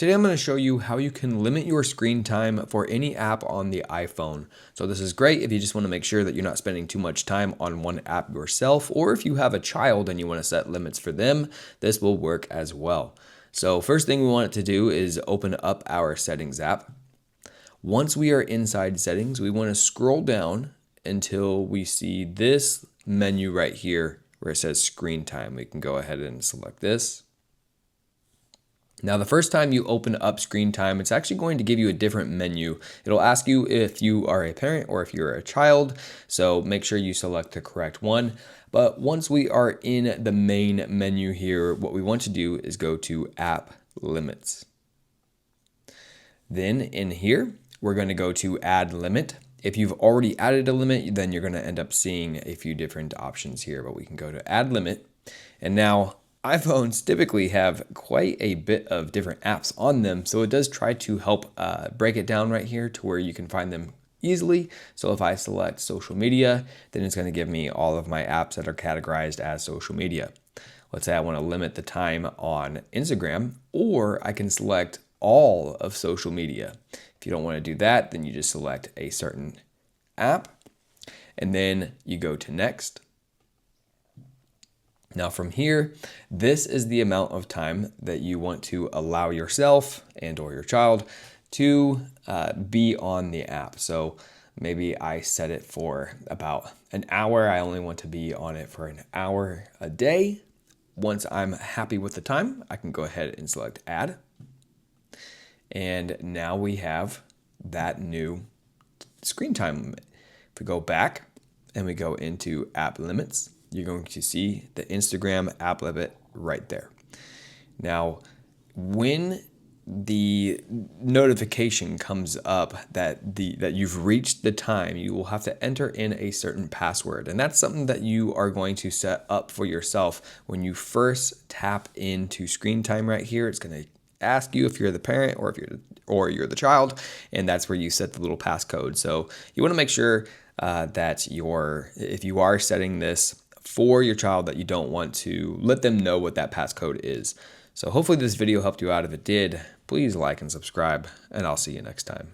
Today I'm going to show you how you can limit your screen time for any app on the iPhone. So this is great if you just want to make sure that you're not spending too much time on one app yourself, or if you have a child and you want to set limits for them, this will work as well. So first thing we want it to do is open up our settings app. Once we are inside settings, we want to scroll down until we see this menu right here where it says screen time. We can go ahead and select this. Now, the first time you open up screen time, it's actually going to give you a different menu. It'll ask you if you are a parent or if you're a child, so make sure you select the correct one. But once we are in the main menu here, what we want to do is go to App Limits. Then in here, we're going to go to Add Limit. If you've already added a limit, then you're going to end up seeing a few different options here, but we can go to Add Limit. And now iPhones typically have quite a bit of different apps on them, so it does try to help break it down right here to where you can find them easily. So if I select social media, then it's going to give me all of my apps that are categorized as social media. Let's say I want to limit the time on Instagram, or I can select all of social media. If you don't want to do that, then you just select a certain app, and then you go to Next. Now from here, this is the amount of time that you want to allow yourself and or your child to be on the app. So maybe I set it for about an hour. I only want to be on it for an hour a day. Once I'm happy with the time, I can go ahead and select Add. And now we have that new screen time limit. If we go back and we go into App Limits, you're going to see the Instagram app limit right there. Now, when the notification comes up that you've reached the time, you will have to enter in a certain password. And that's something that you are going to set up for yourself when you first tap into screen time right here. It's going to ask you if you're the parent or if you're the child, and that's where you set the little passcode. So you want to make sure that if you are setting this for your child, that you don't want to let them know what that passcode is. So hopefully this video helped you out. If it did, please like and subscribe, and I'll see you next time.